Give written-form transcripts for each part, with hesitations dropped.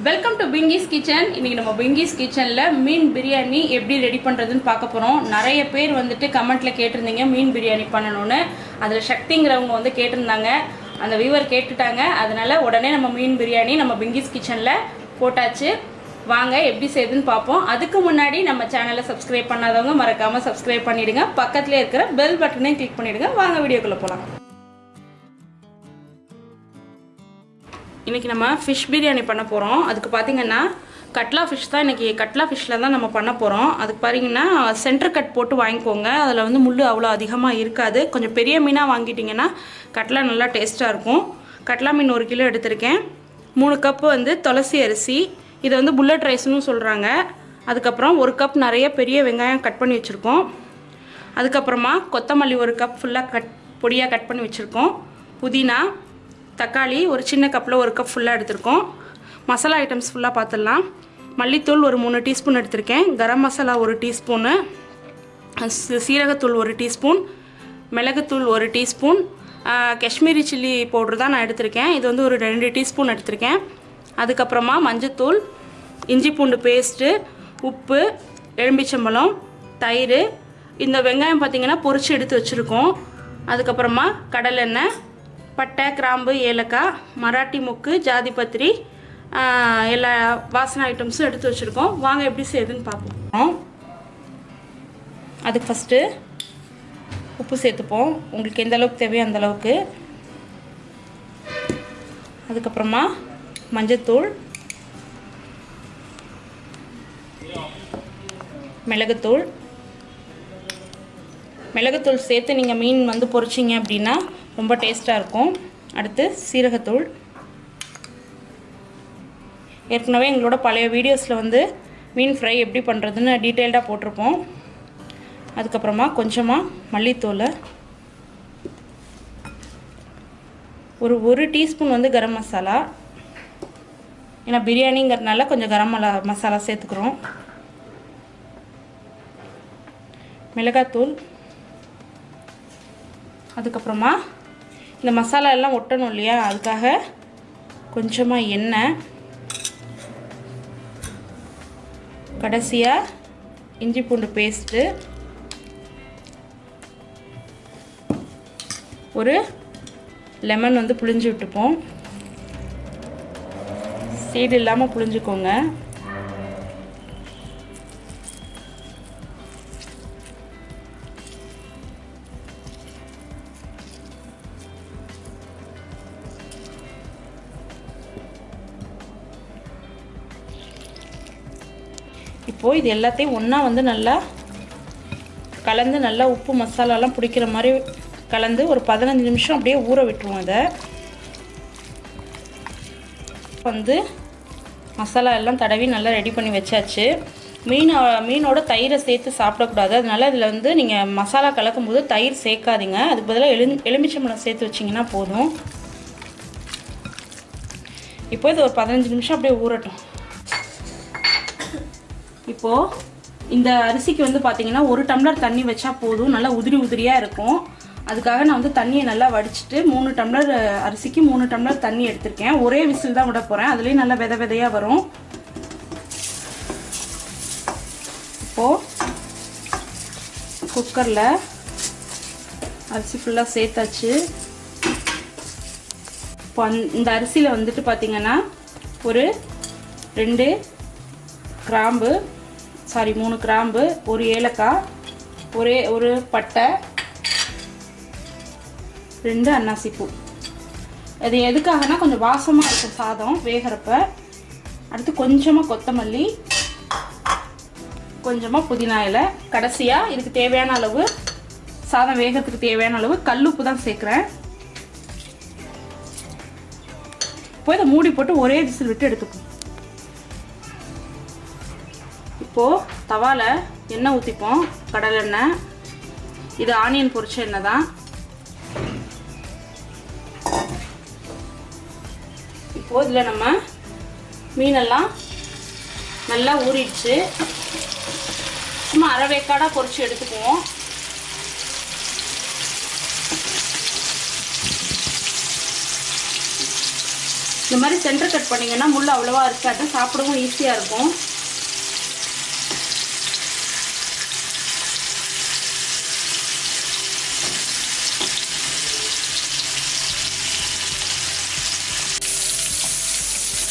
Welcome to Pinky's kitchen. இன்னைக்கு நம்ம பிங்கிஸ் கிச்சன்ல மீன் பிரியாணி எப்படி ரெடி பண்றதுன்னு பார்க்க போறோம். நிறைய பேர் வந்துட்டு கமெண்ட்ல கேட்டிருந்தீங்க மீன் பிரியாணி பண்ணணும்னு. அதுல சக்திங்கிறவங்க வந்து கேட்டிருந்தாங்க. அந்த வியூவர் கேட்டுட்டாங்க. அதனால உடனே நம்ம மீன் பிரியாணி நம்ம பிங்கிஸ் கிச்சன்ல போட்டாச்சு. வாங்க எப்படி செய்யுதுன்னு பார்ப்போம். அதுக்கு முன்னாடி நம்ம சேனலை சப்ஸ்கிரைப் பண்ணாதவங்க மறக்காம சப்ஸ்கிரைப் பண்ணிடுங்க. பக்கத்துல இருக்கிற பெல் பட்டனையும் கிளிக் பண்ணிடுங்க. வாங்க வீடியோக்குள்ள போலாம். இன்றைக்கி நம்ம ஃபிஷ் பிரியாணி பண்ண போகிறோம். அதுக்கு பார்த்திங்கன்னா கட்லா ஃபிஷ் தான் இன்றைக்கி. கட்லா ஃபிஷ்ஷில் தான் நம்ம பண்ண போகிறோம். அதுக்கு பார்த்திங்கன்னா சென்டர் கட் போட்டு வாங்கிக்கோங்க. அதில் வந்து முள் அவ்வளோ அதிகமாக இருக்காது. கொஞ்சம் பெரிய மீனாக வாங்கிட்டிங்கன்னா கட்லா நல்லா டேஸ்ட்டாக இருக்கும். கட்லா மீன் 1 கிலோ எடுத்திருக்கேன். 3 கப்பு வந்து துளசி அரிசி, இதை வந்து புல்லட் ரைஸ்னு சொல்கிறாங்க. அதுக்கப்புறம் 1 கப் நிறைய பெரிய வெங்காயம் கட் பண்ணி வச்சுருக்கோம். அதுக்கப்புறமா கொத்தமல்லி 1 கப் ஃபுல்லாக பொடியாக கட் பண்ணி வச்சுருக்கோம். புதினா, தக்காளி ஒரு சின்ன கப்பில் 1 கப் ஃபுல்லாக எடுத்திருக்கோம். மசாலா ஐட்டம்ஸ் ஃபுல்லாக பார்த்துடலாம். மல்லித்தூள் ஒரு 3 டீஸ்பூன் எடுத்திருக்கேன். கரம் மசாலா 1 டீஸ்பூனு, சீரகத்தூள் 1 டீஸ்பூன், மிளகுத்தூள் 1 டீஸ்பூன், காஷ்மீரி சில்லி பவுட்ரு தான் நான் எடுத்திருக்கேன். இது வந்து ஒரு 2 டீஸ்பூன் எடுத்திருக்கேன். அதுக்கப்புறமா மஞ்சத்தூள், இஞ்சி பூண்டு பேஸ்ட்டு, உப்பு, எலும்பிச்சம்பழம், தயிர். இந்த வெங்காயம் பார்த்திங்கன்னா பொரிச்சு எடுத்து வச்சுருக்கோம். அதுக்கப்புறமா கடலெண்ணெய், பட்டை, கிராம்பு, ஏலக்காய், மராட்டி மொக்கு, ஜாதிபத்திரி, எல்லா வாசனை ஐட்டம்ஸும் எடுத்து வச்சுருக்கோம். வாங்க எப்படி செய்யுதுன்னு பார்ப்போம். அதுக்கு ஃபஸ்ட்டு உப்பு சேர்த்துப்போம். உங்களுக்கு எந்த அளவுக்கு தேவையோ அந்த அளவுக்கு. அதுக்கப்புறமா மஞ்சத்தூள், மிளகுத்தூள். மிளகுத்தூள் சேர்த்து நீங்கள் மீன் வந்து பொரிச்சிங்க அப்படின்னா ரொம்ப டேஸ்ட்டாக இருக்கும். அடுத்து சீரகத்தூள். ஏற்கனவே எங்களோட பழைய வீடியோஸில் வந்து மீன் ஃப்ரை எப்படி பண்ணுறதுன்னு டீட்டெயில்டாக போட்டிருப்போம். அதுக்கப்புறமா கொஞ்சமாக மல்லித்தூள், ஒரு டீஸ்பூன் வந்து கரம் மசாலா. ஏன்னா பிரியாணிங்கிறதுனால கொஞ்சம் கரம் மசாலா சேர்த்துக்கிறோம். மிளகாத்தூள். அதுக்கப்புறமா இந்த மசாலா எல்லாம் ஒட்டணும் இல்லையா, அதுக்காக கொஞ்சமாக எண்ணெய். கடைசியாக இஞ்சி பூண்டு பேஸ்ட்டு, ஒரு லெமன் வந்து புழிஞ்சு விட்டுப்போம். சீடு இல்லாமல் புழிஞ்சுக்கோங்க. இப்போது இது எல்லாத்தையும் ஒன்றா வந்து நல்லா கலந்து, நல்லா உப்பு மசாலாலாம் பிடிக்கிற மாதிரி கலந்து ஒரு 15 நிமிஷம் அப்படியே ஊற விட்டுருவோம். அதை வந்து மசாலா எல்லாம் தடவி நல்லா ரெடி பண்ணி வச்சாச்சு. மீனோட தயிரை சேர்த்து சாப்பிடக்கூடாது. அதனால் இதில் வந்து நீங்கள் மசாலா கலக்கும் போது தயிர் சேர்க்காதீங்க. அதுக்கு பதிலாக எலுமிச்சம்பழம் சேர்த்து வச்சிங்கன்னா போதும். இப்போ இது ஒரு 15 நிமிஷம் அப்படியே ஊறட்டும். இப்போது இந்த அரிசிக்கு வந்து பார்த்திங்கன்னா 1 டம்ளர் தண்ணி வச்சா போதும். நல்லா உதிரியாக இருக்கும். அதுக்காக நான் வந்து தண்ணியை நல்லா வடிச்சிட்டு 3 டம்ளர் அரிசிக்கு 3 டம்ளர் தண்ணி எடுத்திருக்கேன். ஒரே விசில் தான் விட போகிறேன். அதுலேயும் நல்லா விதையாக வரும். இப்போது குக்கரில் அரிசி ஃபுல்லாக சேர்த்தாச்சு. இப்போ இந்த அரிசியில் வந்துட்டு பார்த்திங்கன்னா ஒரு 3 கிராம்பு, ஒரு ஏலக்காய், ஒரு பட்டை, 2 அன்னாசிப்பூ. இது எதுக்காகனா கொஞ்சம் வாசமாக இருக்கும் சாதம் வேகிறப்ப. அடுத்து கொஞ்சமாக கொத்தமல்லி, கொஞ்சமாக புதினா இலை. கடைசியாக இதுக்கு தேவையான அளவு, சாதம் வேகிறதுக்கு தேவையான அளவு கல்லுப்பு தான் சேர்க்குறேன். இப்போ இதை மூடி போட்டு ஒரே விசில் விட்டு எடுத்துக்கும். இப்போது தவாவில் எண்ணெய் ஊற்றிப்போம். கடலெண்ணெய். இது ஆனியன் பொரிச்ச எண்ணெய் தான். இப்போது இதில் நம்ம மீனெல்லாம் நல்லா ஊறிடுச்சு. சும்மா அரைவேக்காடாக பொரிச்சு எடுத்துக்குவோம். இந்த மாதிரி சென்டர் கட் பண்ணிங்கன்னா முள் அவ்வளோவா இருக்காது, சாப்பிடவும் ஈஸியாக இருக்கும்.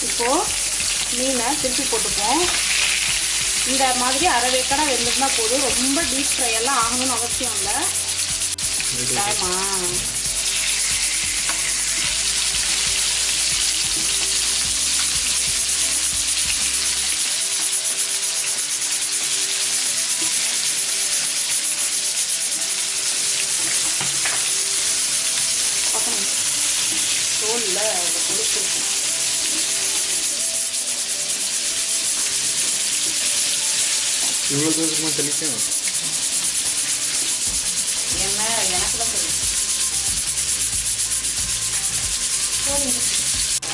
இப்போது மீனை திருப்பி போட்டுப்போம். இந்த மாதிரி அரை வேக்காடா வெந்துருந்தா போதும், ரொம்ப டீப் ஃப்ரை எல்லாம் ஆகணும்னு அவசியம் இல்லை. ஆமாம், தோல்ல கொடுத்துருக்கேன். இவ்வளோ தூரமாக தெளிக்கும் என்ன, எனக்கு தான் தெரியும்.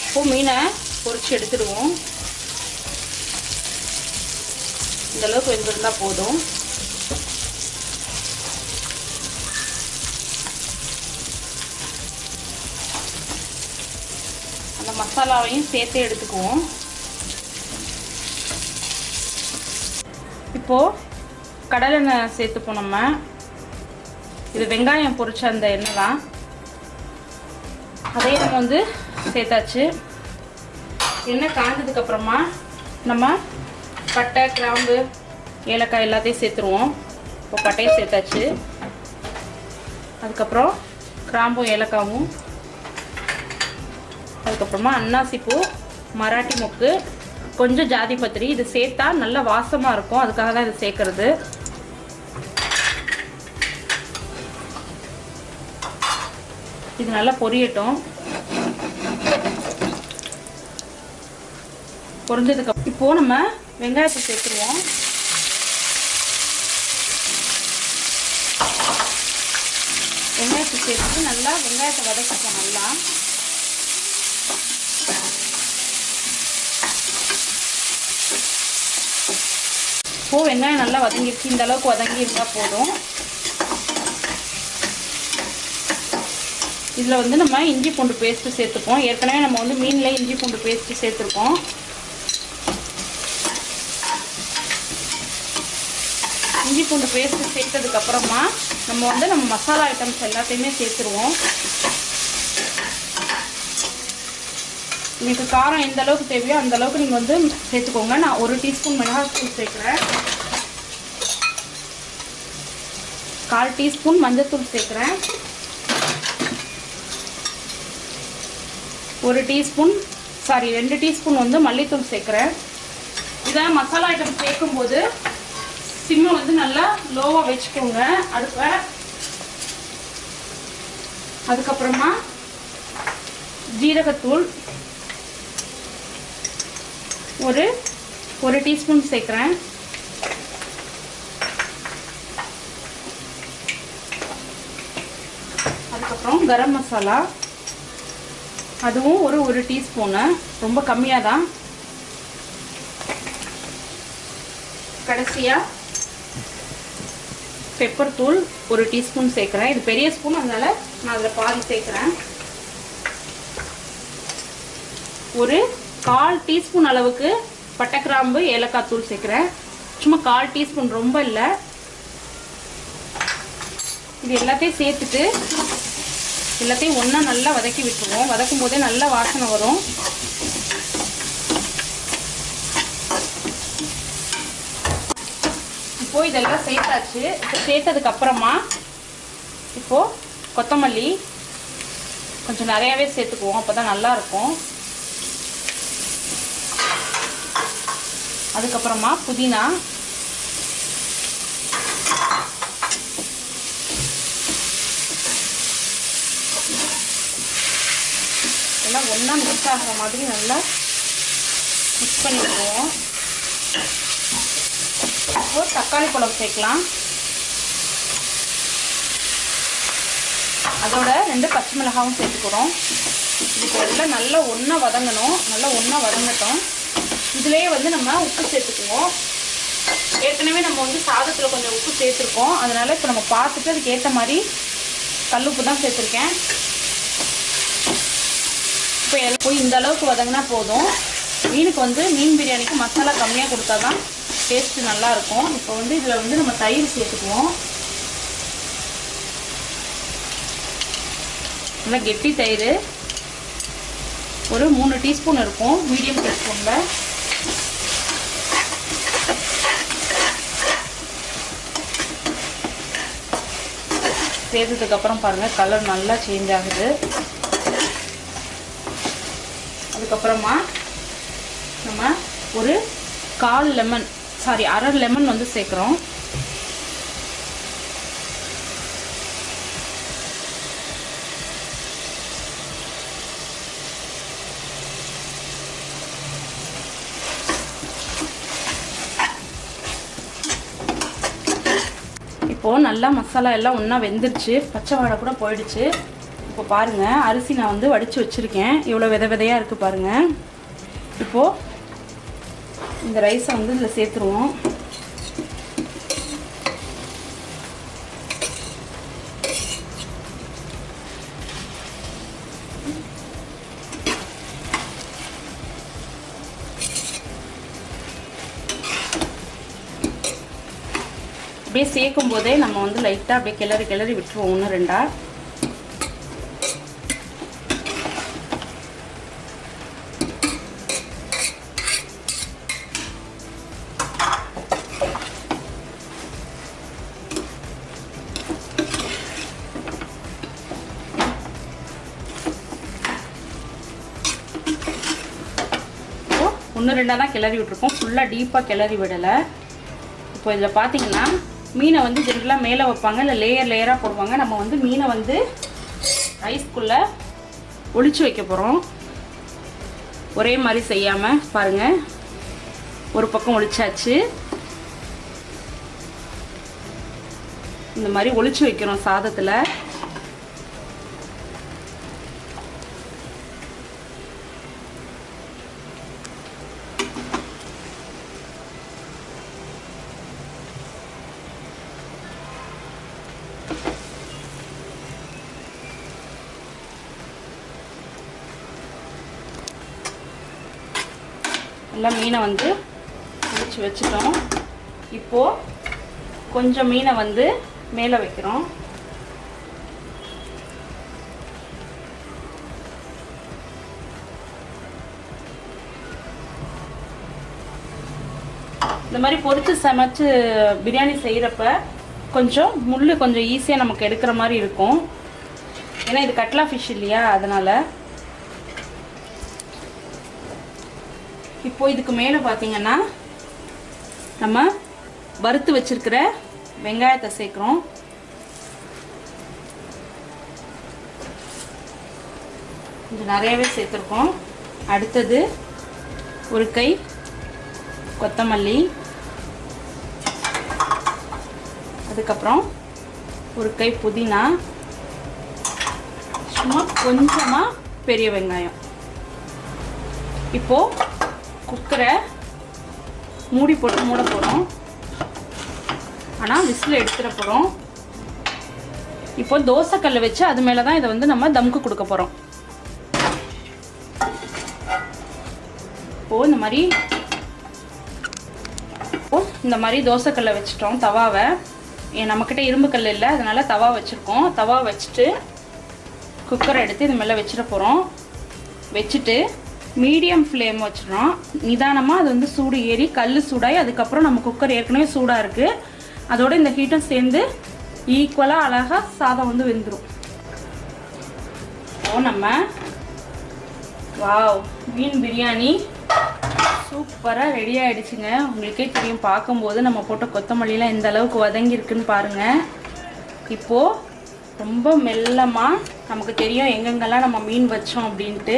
இப்போ மீனை பொரிச்சு எடுத்துடுவோம். இந்த அளவுக்கு வெந்திருந்தா போதும். அந்த மசாலாவையும் சேர்த்து எடுத்துக்குவோம். இப்போது கடலெண்ணெய் சேர்த்துப்போம். நம்ம இது வெங்காயம் பொரிச்ச அந்த எண்ணெய் தான், அதையும் நம்ம வந்து சேர்த்தாச்சு. எண்ணெய் காய்ஞ்சதுக்கப்புறமா நம்ம பட்டை, கிராம்பு, ஏலக்காய் எல்லாத்தையும் சேர்த்துருவோம். இப்போ பட்டையும் சேர்த்தாச்சு. அதுக்கப்புறம் கிராம்பும் ஏலக்காவும், அதுக்கப்புறமா அன்னாசிப்பூ, மராட்டி மொக்கு, கொஞ்சம் ஜாதி பத்திரி. இது சேர்த்தா நல்ல வாசமாக இருக்கும், அதுக்காக தான் இது சேர்க்கறது. இது நல்லா பொரியட்டும். பொரிஞ்சதுக்கு இப்போ நம்ம வெங்காயத்தை சேர்த்துருவோம். வெங்காயத்தை சேர்த்து நல்லா வெங்காயத்தை வதக்கிப்போம். நல்லா இப்போ வெங்காயம் நல்லா வதங்கிடுச்சு. இந்த அளவுக்கு வதங்கி இருந்தால் போதும். இதில் வந்து நம்ம இஞ்சி பூண்டு பேஸ்ட்டு சேர்த்துப்போம். ஏற்கனவே நம்ம வந்து மீனில் இஞ்சி பூண்டு பேஸ்ட்டு சேர்த்துருக்கோம். இஞ்சி பூண்டு பேஸ்ட்டு சேர்த்ததுக்கப்புறமா நம்ம மசாலா ஐட்டம்ஸ் எல்லாத்தையுமே சேர்த்துருவோம். உங்களுக்கு காரம் எந்த அளவுக்கு தேவையோ அந்த அளவுக்கு நீங்கள் வந்து சேர்த்துக்கோங்க. நான் 1 டீஸ்பூன் மிளகாய்த்தூள் சேர்க்குறேன். 1/4 டீஸ்பூன் மஞ்சள்தூள் சேர்க்குறேன். 2 டீஸ்பூன் வந்து மல்லித்தூள் சேர்க்குறேன். இதை மசாலா ஐட்டம் சேர்க்கும்போது சிம்மை வந்து நல்லா லோவாக வச்சுக்கோங்க அடுப்பை. அதுக்கப்புறமா ஜீரகத்தூள் 1 டீஸ்பூன் சேர்க்குறேன். அதுக்கப்புறம் கரம் மசாலா, அதுவும் 1 டீஸ்பூனு, ரொம்ப கம்மியாக தான். கடைசியாக பெப்பர் தூள் 1 டீஸ்பூன் சேர்க்குறேன். இது பெரிய ஸ்பூன், அதனால நான் அதில் பாதி சேர்க்குறேன். 1/4 டீஸ்பூன் அளவுக்கு பட்டை, கிராம்பு, ஏலக்காய் தூள் சேர்க்குறேன். சும்மா 1/4 டீஸ்பூன், ரொம்ப இல்லை. இது எல்லாத்தையும் சேர்த்துட்டு எல்லாத்தையும் ஒன்றா நல்லா வதக்கி விட்டுருவோம். வதக்கும் போதே நல்லா வாசனை வரும். இப்போது இதெல்லாம் சேர்த்தாச்சு. இப்போ சேர்த்ததுக்கப்புறமா இப்போது கொத்தமல்லி கொஞ்சம் நிறையாவே சேர்த்துக்குவோம், அப்போ தான் நல்லாயிருக்கும். அதுக்கப்புறமா புதினா, எல்லாம் ஒன்றா மிக்ஸ் ஆகிற மாதிரி நல்லா மிக்ஸ் பண்ணிக்குவோம். இப்போ தக்காளி பழம் சேர்க்கலாம். அதோட 2 பச்சை மிளகாவும் சேர்த்துக்கிறோம். இதுக்கு எல்லாம் நல்லா ஒன்றா வதங்கணும். நல்லா ஒன்றா வதங்கட்டும். இதுலேயே வந்து நம்ம உப்பு சேர்த்துக்குவோம். ஏற்கனவே நம்ம வந்து சாதத்தில் கொஞ்சம் உப்பு சேர்த்துருக்கோம். அதனால் இப்போ நம்ம பார்த்துட்டு அதுக்கு ஏற்ற மாதிரி கல்லுப்பு தான் சேர்த்துருக்கேன். இப்போ போய் இந்த அளவுக்கு வதங்கினா போதும். மீனுக்கு வந்து மீன் பிரியாணிக்கு மசாலா கம்மியாக கொடுத்தா தான் டேஸ்ட்டு நல்லாயிருக்கும். இப்போ வந்து இதில் வந்து நம்ம தயிர் சேர்த்துக்குவோம். நல்லா கெட்டி தயிர் ஒரு 3 டீஸ்பூன் இருக்கும், மீடியம் டீஸ்பூனில். சேர்த்ததுக்கப்புறம் பாருங்கள் கலர் நல்லா சேஞ்ச் ஆகுது. அதுக்கப்புறமா நம்ம ஒரு அரை லெமன் வந்து சேர்க்குறோம். இப்போது நல்லா மசாலா எல்லாம் ஒன்றா வெந்துருச்சு, பச்சை வாடை கூட போயிடுச்சு. இப்போ பாருங்கள் அரிசி நான் வந்து வடித்து வச்சுருக்கேன், இவ்வளோ விதையாக இருக்குது பாருங்கள். இப்போது இந்த ரைஸை வந்து இதில் சேர்த்துருவோம். அப்படியே சேர்க்கும் போதே நம்ம வந்து லைட்டாக அப்படியே கிளறி விட்டுருவோம் 1-2. ஒன்று ரெண்டாக தான் கிளறி விட்டுருக்கோம், ஃபுல்லாக டீப்பாக கிளறி விடலை. இப்போ இதில் பார்த்தீங்கன்னா மீனை வந்து ஜென்ரலாக மேலே வைப்பாங்க, இல்லை லேயராக போடுவாங்க. நம்ம வந்து மீனை வந்து ரைஸ்க்குள்ளே ஒளிச்சு வைக்க போகிறோம். ஒரே மாதிரி செய்யாமல் பாருங்கள், ஒரு பக்கம் ஒளிச்சாச்சு. இந்த மாதிரி ஒளிச்சு வைக்கிறோம் சாதத்தில். எல்லாம் மீனை வந்து ஒளிச்சு வச்சுட்டோம். இப்போது கொஞ்சம் மீனை வந்து மேலே வைக்கிறோம். இந்த மாதிரி பொரிச்சு சமைச்சு பிரியாணி செய்கிறப்ப கொஞ்சம் முள் கொஞ்சம் ஈஸியாக நமக்கு எடுக்கிற மாதிரி இருக்கும். ஏன்னா இது கட்லா ஃபிஷ் இல்லையா, அதனால். இப்போ இதுக்கு மேலே பார்த்தீங்கன்னா நம்ம வறுத்து வச்சிருக்கிற வெங்காயத்தை சேர்க்குறோம். கொஞ்சம் நிறையவே சேர்த்துருக்கோம். அடுத்தது ஒரு கை கொத்தமல்லி, அதுக்கப்புறம் ஒரு கை புதினா, சும்மா கொஞ்சமாக பெரிய வெங்காயம். இப்போது குக்கரை மூடி போட்டு மூட போகிறோம். ஆனால் விசில் எடுத்துட போகிறோம். இப்போ தோசைக்கல்லை வச்சு அது மேலே தான் இதை வந்து நம்ம தம்க்கு கொடுக்க போகிறோம். இப்போது இந்த மாதிரி தோசைக்கல்லை வச்சுட்டோம். தவாவை நம்மக்கிட்ட இரும்பு கல் இல்லை, அதனால் தவா வச்சுருக்கோம். தவா வச்சுட்டு குக்கரை எடுத்து இது மேலே வச்சிட போகிறோம். வச்சுட்டு மீடியம் ஃப்ளேம் வச்சிடறோம். நிதானமாக அது வந்து சூடு ஏறி கல் சூடாகி அதுக்கப்புறம் நம்ம குக்கர் ஏற்கனவே சூடாக இருக்குது, அதோட இந்த ஹீட்டும் சேர்ந்து ஈக்குவலாக அழகாக சாதம் வந்து வெந்துடும். இப்போ நம்ம வாவ் மீன் பிரியாணி சூப்பராக ரெடி ஆகிடுச்சுங்க. உங்களுக்கே தெரியும் பார்க்கும்போது நம்ம போட்ட கொத்தமல்லிலாம் எந்த அளவுக்கு வதங்கியிருக்குன்னு பாருங்கள். இப்போது ரொம்ப மெல்லமாக நமக்கு தெரியும் எங்கெங்கெல்லாம் நம்ம மீன் வச்சோம் அப்படின்ட்டு.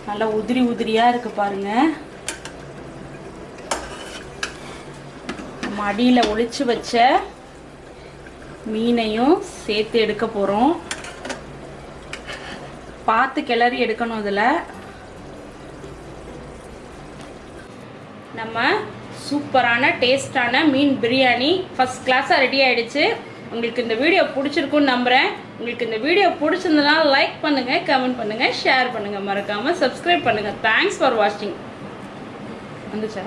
நல்லா உதிரியாக இருக்குது பாருங்கள். நம்ம அடியில் ஒளிச்சு வச்ச மீனையும் சேர்த்து எடுக்க போகிறோம். பார்த்து கிளறி எடுக்கணும். இதில் நம்ம சூப்பரான டேஸ்டான மீன் பிரியாணி ஃபர்ஸ்ட் கிளாஸாக ரெடி ஆகிடுச்சு. உங்களுக்கு இந்த வீடியோ பிடிச்சிருக்குன்னு நம்புகிறேன். உங்களுக்கு இந்த வீடியோ பிடிச்சிருந்தனா லைக் பண்ணுங்கள், கமெண்ட் பண்ணுங்கள், ஷேர் பண்ணுங்கள், மறக்காமல் சப்ஸ்கிரைப் பண்ணுங்கள். தேங்க்ஸ் ஃபார் வாட்சிங். வந்துச்சா?